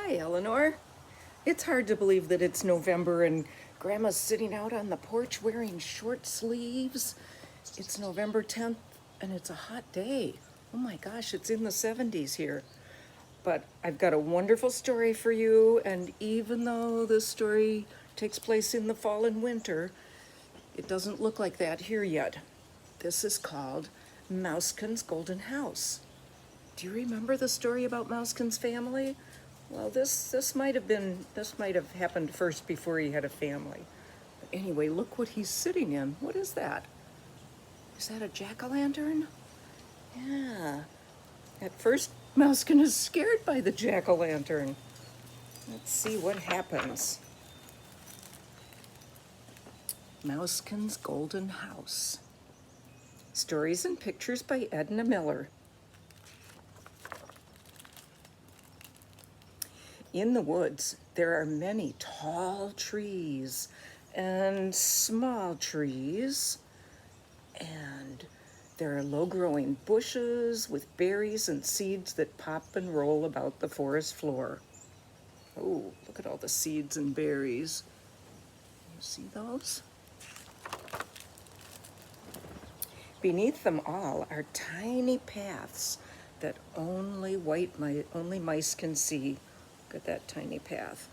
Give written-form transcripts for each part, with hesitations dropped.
Hi, Eleanor. It's hard to believe that it's November and Grandma's sitting out on the porch wearing short sleeves. It's November 10th and it's a hot day. Oh my gosh, it's in the 70s here. But I've got a wonderful story for you, and even though this story takes place in the fall and winter, it doesn't look like that here yet. This is called Mousekin's Golden House. Do you remember the story about Mousekin's family? Well, this might have happened first before he had a family. But anyway, look what he's sitting in. What is that? Is that a jack-o'-lantern? Yeah. At first, Mousekin is scared by the jack-o'-lantern. Let's see what happens. Mousekin's Golden House. Stories and pictures by Edna Miller. In the woods, there are many tall trees and small trees, and there are low-growing bushes with berries and seeds that pop and roll about the forest floor. Oh, look at all the seeds and berries. You see those? Beneath them all are tiny paths that only mice can see. Look at that tiny path.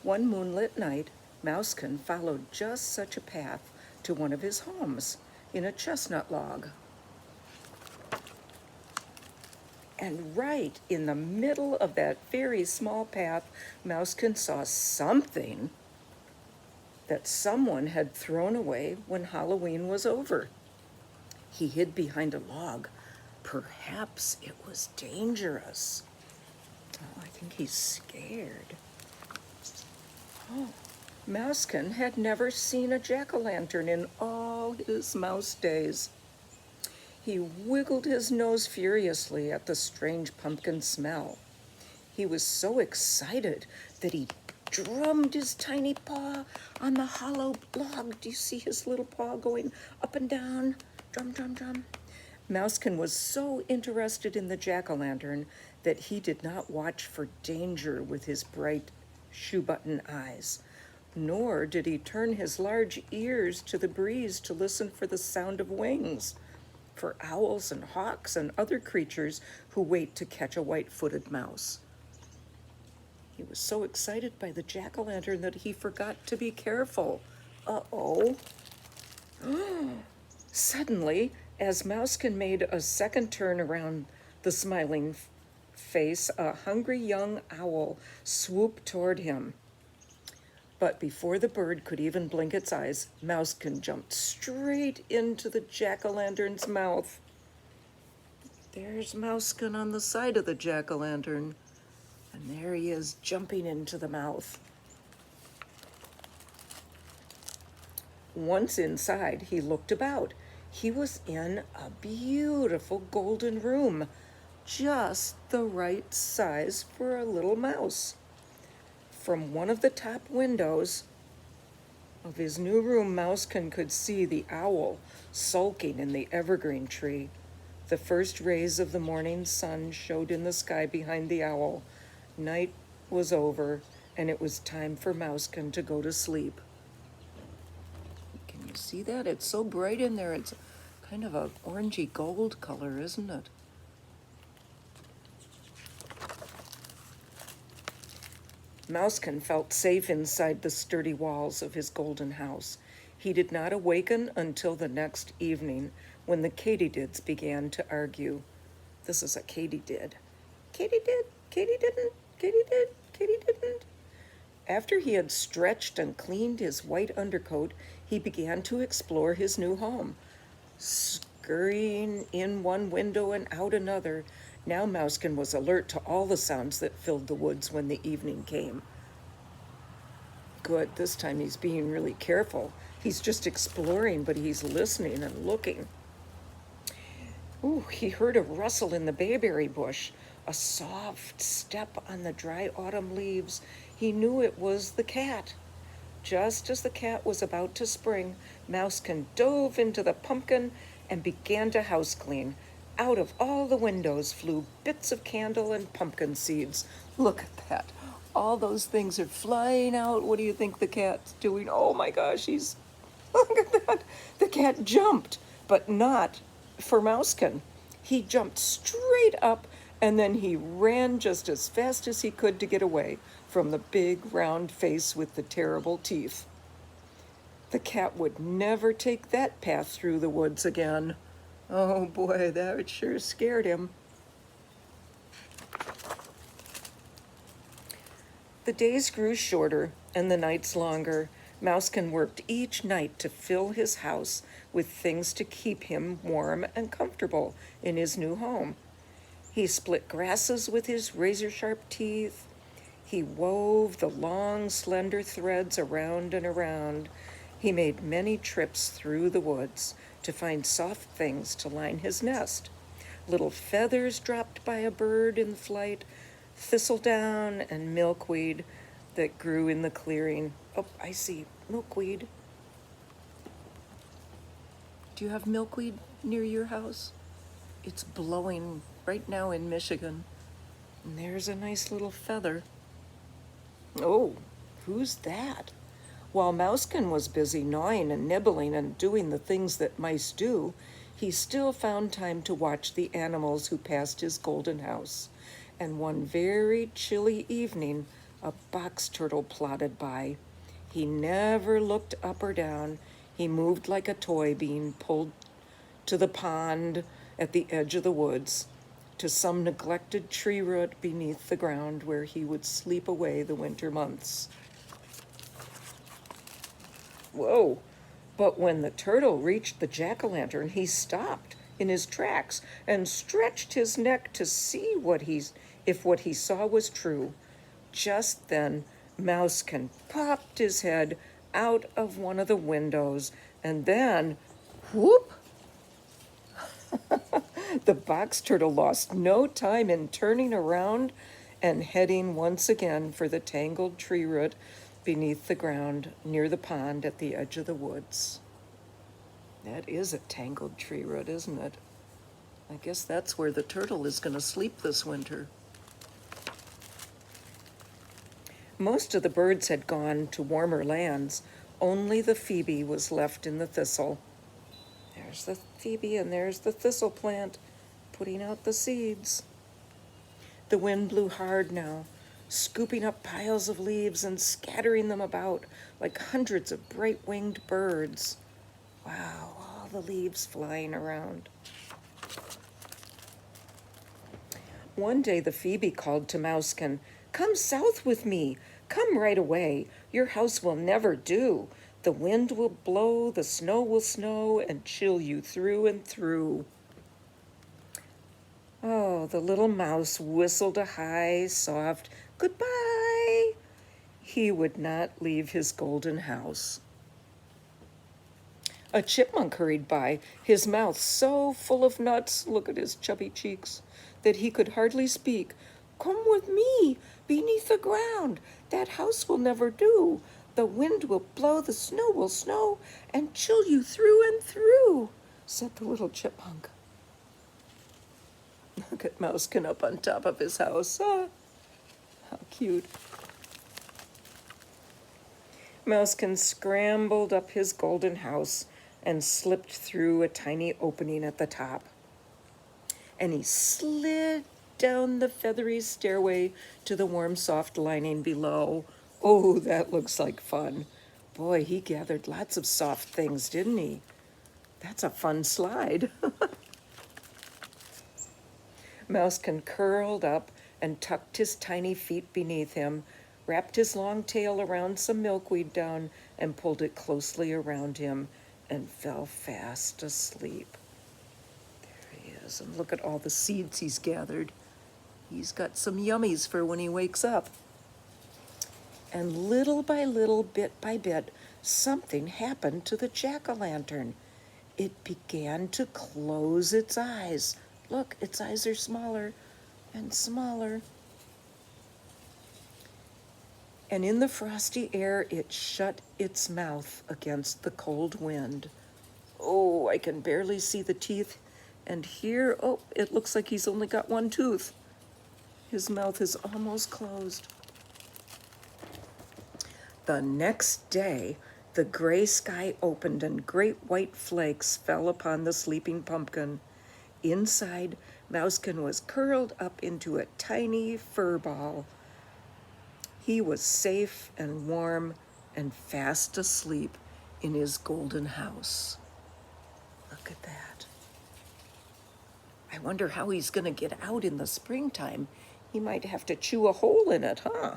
One moonlit night, Mousekin followed just such a path to one of his homes in a chestnut log. And right in the middle of that very small path, Mousekin saw something that someone had thrown away when Halloween was over. He hid behind a log. Perhaps it was dangerous. Oh, I think he's scared. Oh, Mousekin had never seen a jack-o'-lantern in all his mouse days. He wiggled his nose furiously at the strange pumpkin smell. He was so excited that he drummed his tiny paw on the hollow log. Do you see his little paw going up and down? Drum, drum, drum. Mousekin was so interested in the jack-o'-lantern that he did not watch for danger with his bright shoe-button eyes, nor did he turn his large ears to the breeze to listen for the sound of wings, for owls and hawks and other creatures who wait to catch a white-footed mouse. He was so excited by the jack-o'-lantern that he forgot to be careful. Uh-oh. Suddenly, as Mousekin made a second turn around the smiling face, a hungry young owl swooped toward him. But before the bird could even blink its eyes, Mousekin jumped straight into the jack-o'-lantern's mouth. There's Mousekin on the side of the jack-o'-lantern, and there he is jumping into the mouth. Once inside, he looked about. He was in a beautiful golden room, just the right size for a little mouse. From one of the top windows of his new room, Mousekin could see the owl sulking in the evergreen tree. The first rays of the morning sun showed in the sky behind the owl. Night was over, and it was time for Mousekin to go to sleep. Can you see that? It's so bright in there. It's kind of an orangey gold color, isn't it? Mousekin felt safe inside the sturdy walls of his golden house. He did not awaken until the next evening, when the katydids began to argue. This is a katydid. Katy did, Katy didn't, Katy did, Katy didn't. After he had stretched and cleaned his white undercoat, he began to explore his new home. Scurrying in one window and out another, now Mousekin was alert to all the sounds that filled the woods when the evening came. Good, this time he's being really careful. He's just exploring, but he's listening and looking. Ooh, he heard a rustle in the bayberry bush, a soft step on the dry autumn leaves. He knew it was the cat. Just as the cat was about to spring, Mousekin dove into the pumpkin and began to house clean. Out of all the windows flew bits of candle and pumpkin seeds. Look at that. All those things are flying out. What do you think the cat's doing? Oh my gosh, he's. Look at that. The cat jumped, but not for Mousekin. He jumped straight up and then he ran just as fast as he could to get away from the big round face with the terrible teeth. The cat would never take that path through the woods again. Oh boy, that sure scared him. The days grew shorter and the nights longer. Mousekin worked each night to fill his house with things to keep him warm and comfortable in his new home. He split grasses with his razor-sharp teeth. He wove the long, slender threads around and around. He made many trips through the woods to find soft things to line his nest. Little feathers dropped by a bird in flight, thistledown and milkweed that grew in the clearing. Oh, I see, milkweed. Do you have milkweed near your house? It's blowing right now in Michigan. And there's a nice little feather. Oh, who's that? While Mousekin was busy gnawing and nibbling and doing the things that mice do, he still found time to watch the animals who passed his golden house. And one very chilly evening, a box turtle plodded by. He never looked up or down. He moved like a toy being pulled to the pond at the edge of the woods, to some neglected tree root beneath the ground where he would sleep away the winter months. Whoa, but when the turtle reached the jack-o'-lantern, he stopped in his tracks and stretched his neck to see if what he saw was true. Just then, Mousekin popped his head out of one of the windows, and then, whoop! The box turtle lost no time in turning around and heading once again for the tangled tree root beneath the ground near the pond at the edge of the woods. That is a tangled tree root, isn't it? I guess that's where the turtle is going to sleep this winter. Most of the birds had gone to warmer lands. Only the Phoebe was left in the thistle. There's the Phoebe and there's the thistle plant putting out the seeds. The wind blew hard now, scooping up piles of leaves and scattering them about like hundreds of bright-winged birds. Wow, all the leaves flying around. One day the Phoebe called to Mousekin, "Come south with me. Come right away. Your house will never do. The wind will blow, the snow will snow, and chill you through and through." Oh, the little mouse whistled a high, soft goodbye. He would not leave his golden house. A chipmunk hurried by, his mouth so full of nuts, look at his chubby cheeks, that he could hardly speak. "Come with me, beneath the ground. That house will never do. The wind will blow, the snow will snow, and chill you through and through," said the little chipmunk. Look at Mousekin up on top of his house. Ah, how cute. Mousekin scrambled up his golden house and slipped through a tiny opening at the top. And he slid down the feathery stairway to the warm, soft lining below. Oh, that looks like fun. Boy, he gathered lots of soft things, didn't he? That's a fun slide. Mousekin curled up and tucked his tiny feet beneath him, wrapped his long tail around some milkweed down, and pulled it closely around him, and fell fast asleep. There he is, and look at all the seeds he's gathered. He's got some yummies for when he wakes up. And little by little, bit by bit, something happened to the jack-o'-lantern. It began to close its eyes. Look, its eyes are smaller and smaller. And in the frosty air, it shut its mouth against the cold wind. Oh, I can barely see the teeth And here, oh, it looks like he's only got one tooth. His mouth is almost closed. The next day, the gray sky opened and great white flakes fell upon the sleeping pumpkin. Inside, Mousekin was curled up into a tiny fur ball. He was safe and warm and fast asleep in his golden house. Look at that. I wonder how he's going to get out in the springtime. He might have to chew a hole in it, huh?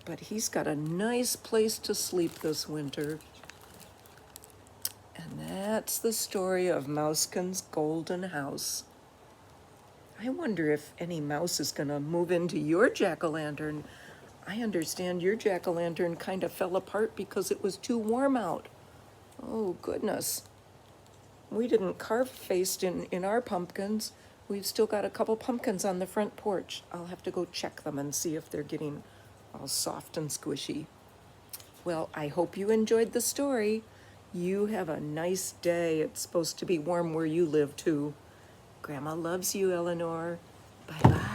But he's got a nice place to sleep this winter. And that's the story of Mousekin's golden house. I wonder if any mouse is going to move into your jack-o'-lantern. I understand your jack-o'-lantern kind of fell apart because it was too warm out. Oh, goodness. We didn't carve faced in our pumpkins. We've still got a couple pumpkins on the front porch. I'll have to go check them and see if they're getting all soft and squishy. Well, I hope you enjoyed the story. You have a nice day. It's supposed to be warm where you live, too. Grandma loves you, Eleanor. Bye-bye.